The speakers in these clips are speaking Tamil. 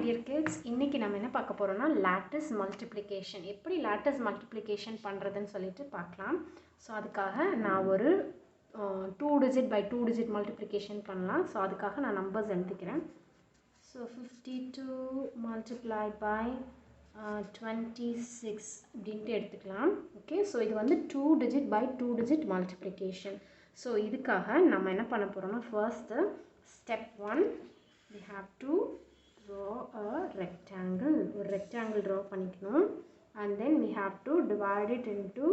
dear kids, இன்னைக்கு நம்ம என்ன பார்க்க போறோம்னா lattice multiplication. எப்படி lattice multiplication பண்றதுன்னு சொல்லிட்டு பார்க்கலாம். சோ அதுக்காக நான் ஒரு 2 digit by 2 digit multiplication பண்ணலாம். சோ அதுக்காக நான் நம்பர்ஸ் எழுதிக்கிறேன். So 52 multiplied by 26 அப்படினு எடுத்துக்கலாம். ஓகே, சோ இது வந்து 2 digit by 2 digit multiplication. So இதுக்காக நம்ம என்ன பண்ண போறோம்னா first step 1 we have to draw a rectangle. ஒரு rectangle draw பண்ணிக்கணும். And then we have to divide it into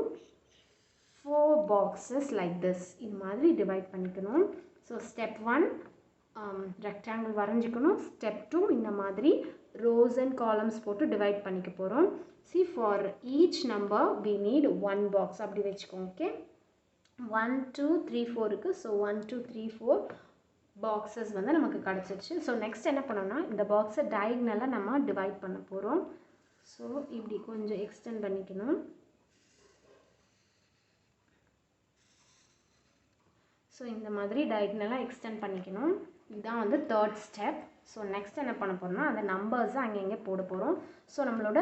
4 boxes like this. இது மாதிரி divide பண்ணிக்கணும். So step 1 rectangle வரைஞ்சிக்கணும். Step 2 இந்த மாதிரி rows and columns போட்டு divide பண்ணிக்க போறோம். See, for each number we need one box. அப்படி வெச்சுக்கோங்க. Okay, 1 2 3 4 இருக்கு. So 1 2 3 4 boxes வந்து நமக்கு கிடைச்சிருச்சு. So next என்ன பண்ணனும்னா இந்த box diagonal நம்ம divide பண்ண போறோம். So இப்படி கொஞ்சம் extend பண்ணிக்கணும். So இந்த மாதிரி diagonal extend பண்ணிக்கணும். இதான் வந்து third step. So next என்ன பண்ண போறோம்னா அந்த numbers அங்க இங்க போட போறோம். So நம்மளோட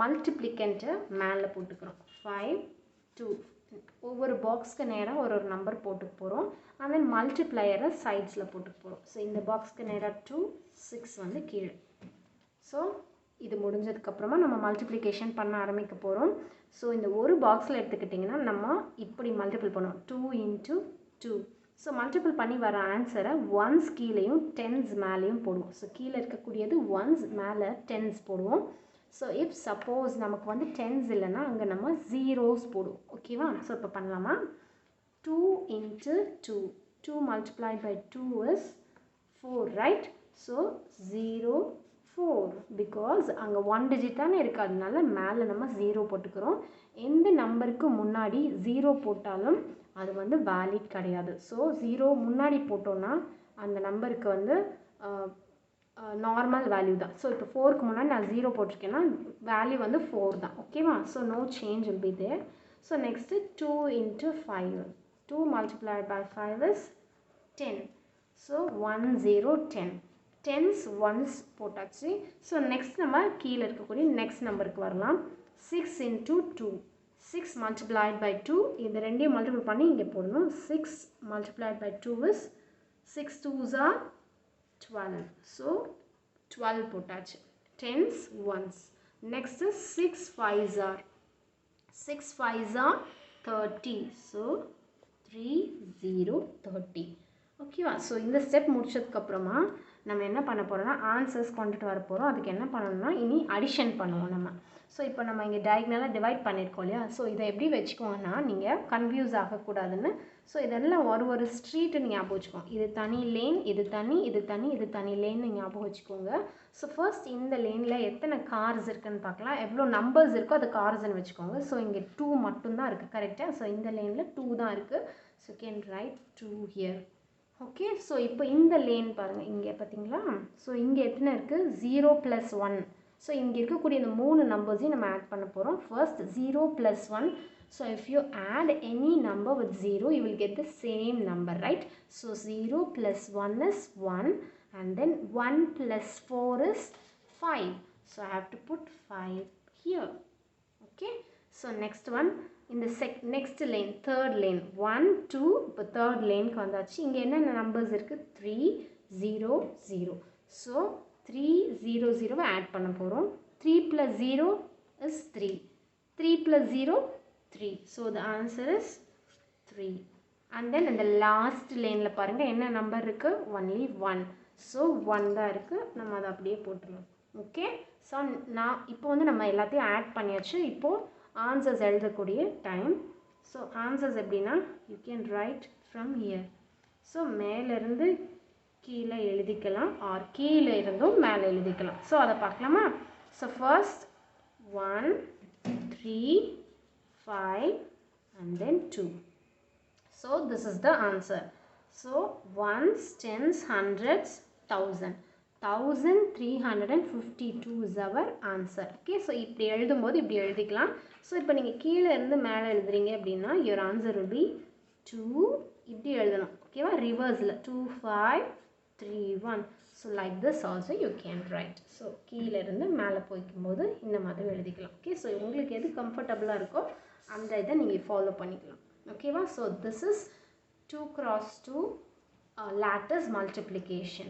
multiplicand மேல போட்டுக்கிறோம். 5 2 ஒவ்வொரு பாக்ஸ்க்கு நேரா ஒரு நம்பர் போட்டு போறோம். and then multiplier சைடுஸ்ல போட்டு போறோம். சோ இந்த பாக்ஸ்க்கு நேரா 2 6 வந்து கீழ. சோ இது முடிஞ்சதுக்கு அப்புறமா நம்ம மல்டிப்ளிகேஷன் பண்ண ஆரம்பிக்க போறோம். சோ இந்த ஒரு பாக்ஸ்ல எடுத்துக்கிட்டீங்கன்னா நம்ம இப்படி மல்டிபிள் பண்ணுவோம். 2 into 2. சோ மல்டிபிள் பண்ணி வர ஆன்சரை 1s கீழேயும் 10s மேலேயும் போடுவோம். சோ கீழ இருக்க கூடியது 1s, மேல 10s போடுவோம். So if suppose நமக்கு வந்து 10s இல்லனா அங்க நம்ம zeros போடுவோம். ஓகேவா? சோ இப்ப பண்ணலாமா? 2 into 2. 2 multiplied by 2 is 4, right? So 0 4 because அங்க 1 digit தானே இருக்கு, அதனால மேல நம்ம 0 போட்டுக்கிறோம். எந்த நம்பருக்கு முன்னாடி 0 போட்டாலும் அது வந்து valid கிடையாது. So 0 முன்னாடி போட்டோம்னா அந்த நம்பருக்கு வந்து normal value தான். So இப்போ 4 க்கு முன்னாடி நான் 0 போட்டிருக்கேன்னா value வந்து 4 தான். ஓகேவா? So no change will be there. So next 2 into 5. 2 multiplied by 5 is 10. So 1 0 10. 10s 1s போட்டாச்சு. So next நம்ம கீழ இருக்கக்கூடிய next நம்பருக்கு வரலாம். 6 into 2. 6 multiplied by 2. இந்த ரெண்டையும் மல்டிபிள் பண்ணி இங்க போடணும். 6 multiplied by 2 is 6 2s are 12. So 12 போட்டாச்சு. 10s 1s. Next is 6 5s are 30. So 3 0 30. ஓகேவா? ஸோ இந்த ஸ்டெப் முடிச்சதுக்கு அப்புறமா நம்ம என்ன பண்ண போறோம்னா ஆன்சர்ஸ் கொண்டுட்டு வர போறோம். அதுக்கு என்ன பண்ணணும்னா இனி அடிஷன் பண்ணுவோம் நம்ம. ஸோ இப்போ நம்ம இங்கே டயக்னலாக டிவைட் பண்ணியிருக்கோம் இல்லையா? ஸோ இதை எப்படி வச்சுக்கோங்கன்னா நீங்கள் கன்ஃபியூஸ் ஆகக்கூடாதுன்னு ஸோ இதெல்லாம் ஒரு ஸ்ட்ரீட்டு நீங்கள் ஞாபகம் வச்சுக்கோங்க. இது தனி லேன், இது தனி, இது தனி, இது தனி லேன்னு ஞாபகம் வச்சுக்கோங்க. ஸோ ஃபர்ஸ்ட் இந்த லேனில் எத்தனை கார்ஸ் இருக்குன்னு பார்க்கலாம். எவ்வளோ நம்பர்ஸ் இருக்கோ அது கார்ஸ்ன்னு வச்சுக்கோங்க. ஸோ இங்கே 2 மட்டும்தான் இருக்குது, கரெக்டாக? ஸோ இந்த லேனில் 2 தான் இருக்குது. So can write 2 here. Okay, so இப்போ இந்த லேன் பாருங்கள், இங்கே பார்த்தீங்களா? ஸோ இங்கே எத்தனை இருக்குது? 0 + 1. ஸோ இங்கே இருக்கக்கூடிய இந்த 3 நம்பர்ஸையும் நம்ம ஆட் பண்ண போகிறோம். First 0 + 1. So if you add any number with 0, you will get the same number, right? So 0 + 1 is 1, and then 1 + 4 is 5. So I have to put 5 here. Okay, so next one in the next lane, third lane, 1 2. இப்போ third lane க்கு வந்தாச்சு. இங்க என்னென்ன நம்பர்ஸ் இருக்கு? 3 0 0. So 3 0 0 ஆட் பண்ண போறோம். 3 + 0 is 3. 3 + 0 3. So the answer is 3. And then in the last laneல பாருங்க என்ன நம்பர் இருக்கு? only 1. So 1 தான் இருக்கு. நம்ம அதை அப்படியே போட்டுறலாம். ஓகே, ஸோ நான் இப்போ வந்து நம்ம எல்லாத்தையும் ஆட் பண்ணியாச்சு. இப்போ ஆன்சர்ஸ் எழுதக்கூடிய டைம். ஸோ ஆன்சர்ஸ் எப்படின்னா you can write from here. So மேலேருந்து கீழே எழுதிக்கலாம், ஆர் கீழே இருந்தும் மேலே எழுதிக்கலாம். ஸோ அதை பார்க்கலாமா? So first 1 3 5 and then 2. So this is the answer. So 1s 10s 100s 1000. 1352 is our answer. Okay, so இப்படி எழுதும்போது இப்படி எழுதிக்கலாம். ஸோ இப்போ நீங்கள் கீழே இருந்து மேலே எழுதுறீங்க அப்படின்னா your answer will be 2. இப்படி எழுதணும். ஓகேவா? ரிவர்ஸில் 2 5 3 1. So like this also you can write. So கீழேருந்து மேலே போய்க்கும்போது இந்த மாதிரி எழுதிக்கலாம். ஓகே, ஸோ உங்களுக்கு எது கம்ஃபர்டபுளாக இருக்கோ அந்த இதை நீங்கள் ஃபாலோ பண்ணிக்கலாம். ஓகேவா? So this is 2 cross 2 lattice multiplication.